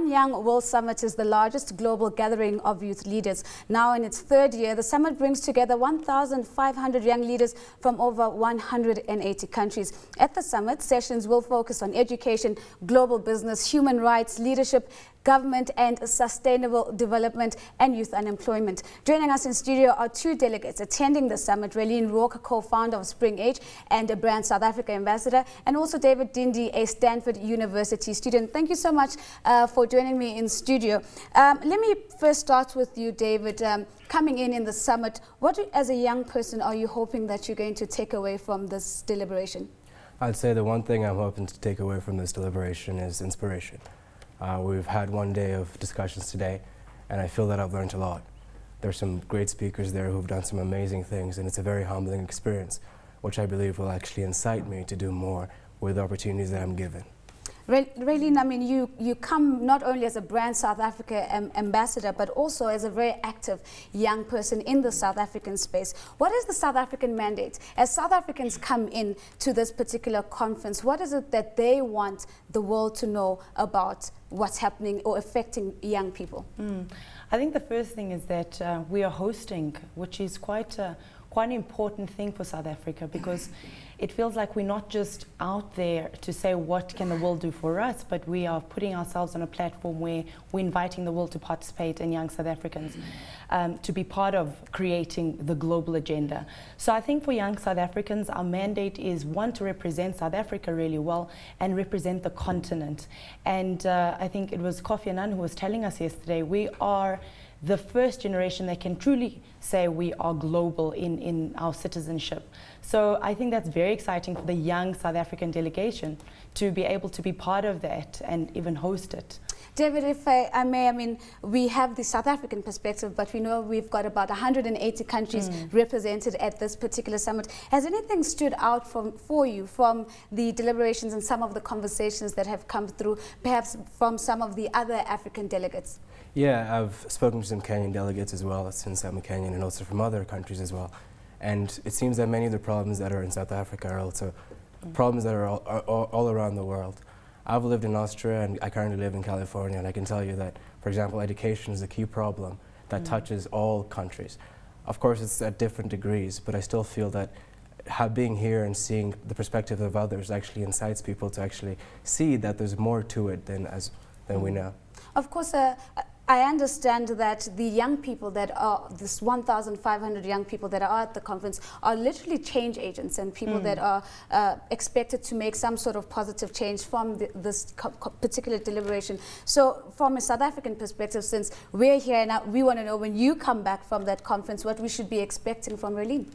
One Young World Summit is the largest global gathering of youth leaders. Now in its third year, the summit brings together 1,500 young leaders from over 180 countries. At the summit, sessions will focus on education, global business, human rights, leadership, government and sustainable development and youth unemployment. Joining us in studio are two delegates attending the summit, Raylene Rourke, co-founder of Spring Age and a Brand South Africa ambassador, and also David Dindi, a Stanford University student. Thank you so much for joining me in studio. Let me first start with you, David. Coming in the summit, what as a young person are you hoping that you're going to take away from this deliberation? I'd say the one thing I'm hoping to take away from this deliberation is inspiration. We've had one day of discussions today, and I feel that I've learned a lot. There's some great speakers there who've done some amazing things, and it's a very humbling experience, which I believe will actually incite me to do more with the opportunities that I'm given. Raylene, I mean, you come not only as a Brand South Africa ambassador, but also as a very active young person in the South African space. What is the South African mandate? As South Africans come in to this particular conference, what is it that they want the world to know about what's happening or affecting young people? I think the first thing is that we are hosting, which is quite an important thing for South Africa, because it feels like we're not just out there to say what can the world do for us, but we are putting ourselves on a platform where we're inviting the world to participate and young South Africans to be part of creating the global agenda. So I think for young South Africans, our mandate is, one, to represent South Africa really well and represent the continent. And I think it was Kofi Annan who was telling us yesterday, we are the first generation that can truly say we are global in our citizenship. So I think that's very exciting for the young South African delegation to be able to be part of that and even host it. David, if I may, I mean, we have the South African perspective, but we know we've got about 180 countries represented at this particular summit. Has anything stood out for you from the deliberations and some of the conversations that have come through, perhaps from some of the other African delegates? Yeah, I've spoken to some Kenyan delegates as well, since I'm a Kenyan, and also from other countries as well. And it seems that many of the problems that are in South Africa are also problems that are all around the world. I've lived in Austria and I currently live in California, and I can tell you that, for example, education is a key problem that touches all countries. Of course, it's at different degrees, but I still feel that being here and seeing the perspective of others actually incites people to actually see that there's more to it than we know. Of course, I understand that the young people that are, this 1,500 young people that are at the conference are literally change agents and people that are expected to make some sort of positive change from this particular deliberation. So from a South African perspective, since we're here now, we want to know, when you come back from that conference, what we should be expecting from Raylene.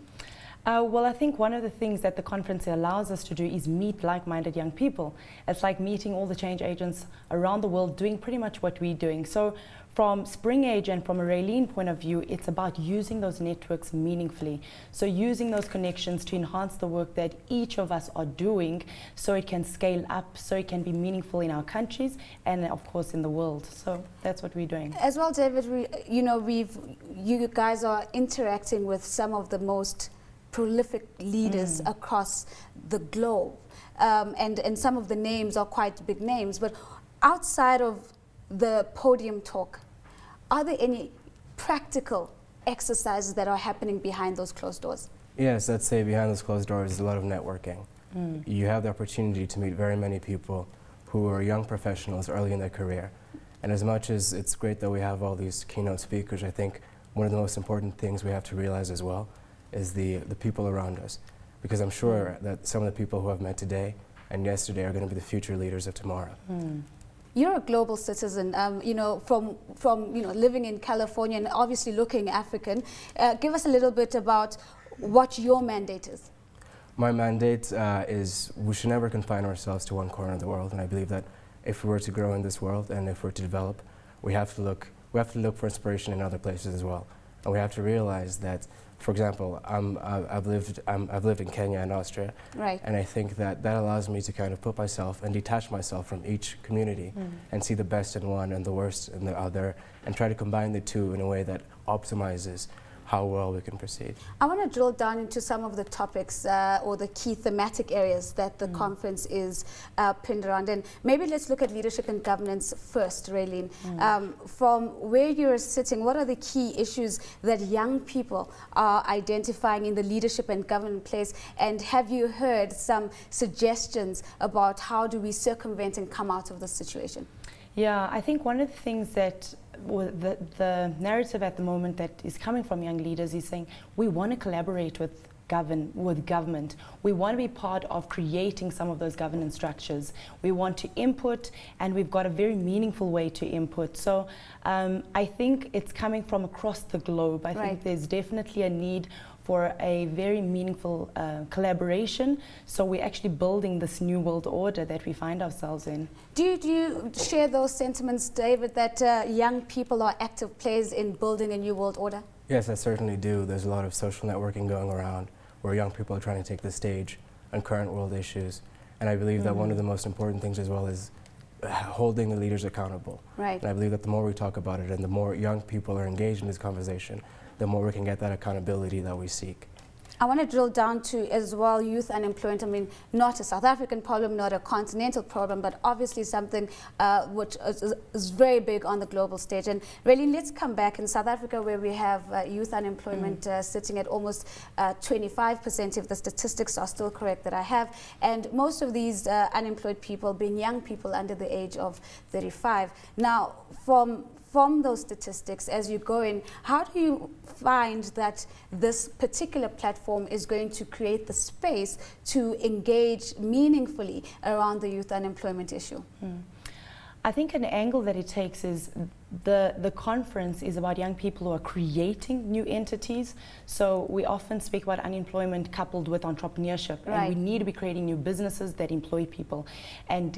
Well, I think one of the things that the conference allows us to do is meet like-minded young people. It's like meeting all the change agents around the world doing pretty much what we're doing. So from Spring Age and from a Raylene point of view, it's about using those networks meaningfully. So using those connections to enhance the work that each of us are doing so it can scale up, so it can be meaningful in our countries and of course in the world. So that's what we're doing. As well, David, you guys are interacting with some of the most prolific leaders across the globe, and some of the names are quite big names, but outside of the podium talk, are there any practical exercises that are happening behind those closed doors? Yes, I'd say behind those closed doors is a lot of networking. You have the opportunity to meet very many people who are young professionals early in their career. And as much as it's great that we have all these keynote speakers, I think one of the most important things we have to realize as well is the people around us. Because I'm sure that some of the people who I've met today and yesterday are going to be the future leaders of tomorrow. You're a global citizen, from living in California and obviously looking African. Give us a little bit about what your mandate is. My mandate is we should never confine ourselves to one corner of the world, and I believe that if we were to grow in this world and if we're to develop, we have to look for inspiration in other places as well. And we have to realize that, for example, I've lived in Kenya and Austria, right. And I think that allows me to kind of put myself and detach myself from each community and see the best in one and the worst in the other, and try to combine the two in a way that optimizes how well we can proceed. I want to drill down into some of the topics or the key thematic areas that the conference is pinned around. And maybe let's look at leadership and governance first, Raylene. From where you're sitting, what are the key issues that young people are identifying in the leadership and governance place? And have you heard some suggestions about how do we circumvent and come out of this situation? Yeah, I think one of the things that the narrative at the moment that is coming from young leaders is saying we want to collaborate with government. We want to be part of creating some of those governance structures. We want to input, and we've got a very meaningful way to input. So I think it's coming from across the globe. I think there's definitely a need for a very meaningful collaboration. So we're actually building this new world order that we find ourselves in. Do you share those sentiments, David, that young people are active players in building a new world order? Yes, I certainly do. There's a lot of social networking going around where young people are trying to take the stage on current world issues. And I believe that one of the most important things as well is holding the leaders accountable. Right. And I believe that the more we talk about it and the more young people are engaged in this conversation, the more we can get that accountability that we seek. I want to drill down to as well youth unemployment. I mean, not a South African problem, not a continental problem, but obviously something which is very big on the global stage. And really, let's come back in South Africa, where we have youth unemployment sitting at almost 25%, if the statistics are still correct that I have. And most of these unemployed people being young people under the age of 35. Now, from those statistics, as you go in, how do you find that this particular platform is going to create the space to engage meaningfully around the youth unemployment issue? I think an angle that it takes is the conference is about young people who are creating new entities. So we often speak about unemployment coupled with entrepreneurship. And we need to be creating new businesses that employ people and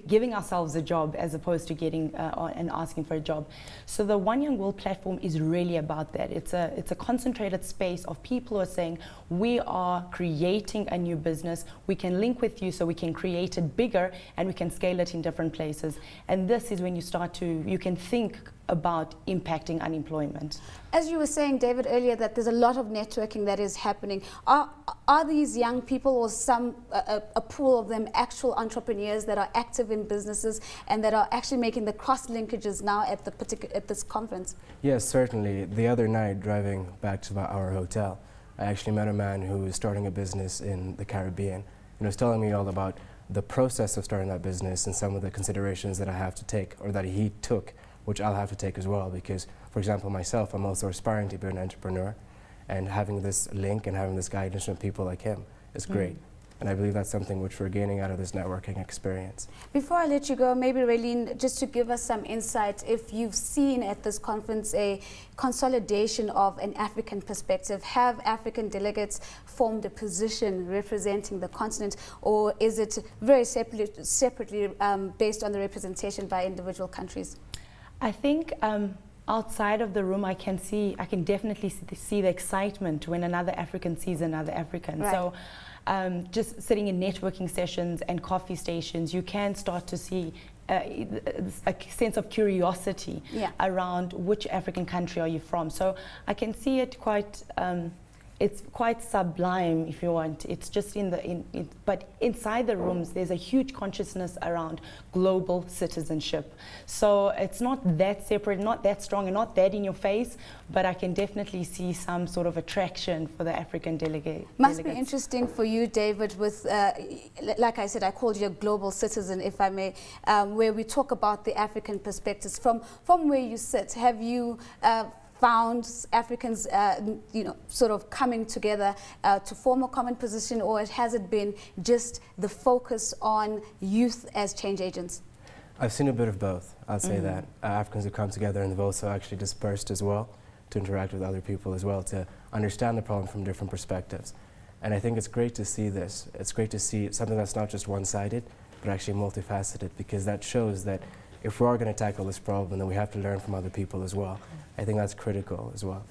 giving ourselves a job as opposed to getting and asking for a job. So the One Young World platform is really about that. It's a concentrated space of people who are saying, we are creating a new business. We can link with you so we can create it bigger and we can scale it in different places. And this is when you can think about impacting unemployment. As you were saying, David, earlier, that there's a lot of networking that is happening. Are these young people, or a pool of them, actual entrepreneurs that are active in businesses and that are actually making the cross linkages now at this conference? Yes, certainly. The other night, driving back to our hotel, I actually met a man who is starting a business in the Caribbean, and he was telling me all about the process of starting that business and some of the considerations that I have to take, or that he took, which I'll have to take as well, because, for example, myself, I'm also aspiring to be an entrepreneur, and having this link and having this guidance from people like him is great. And I believe that's something which we're gaining out of this networking experience. Before I let you go, maybe Raylene, just to give us some insight, if you've seen at this conference a consolidation of an African perspective, have African delegates formed a position representing the continent, or is it very separately based on the representation by individual countries? I think outside of the room, I can definitely see the excitement when another African sees another African. Right. So just sitting in networking sessions and coffee stations, you can start to see a sense of curiosity around which African country are you from. So I can see it quite. It's quite sublime, if you want. It's just but inside the rooms, there's a huge consciousness around global citizenship. So it's not that separate, not that strong, and not that in your face, but I can definitely see some sort of attraction for the African delegates. Must be interesting for you, David, with, like I said, I called you a global citizen, if I may, where we talk about the African perspectives. From where you sit, have you found Africans, sort of coming together to form a common position, or has it been just the focus on youth as change agents? I've seen a bit of both, I'll say that. Africans have come together, and they've also actually dispersed as well to interact with other people as well, to understand the problem from different perspectives. And I think it's great to see this. It's great to see something that's not just one-sided, but actually multifaceted, because that shows that if we are going to tackle this problem, then we have to learn from other people as well. I think that's critical as well.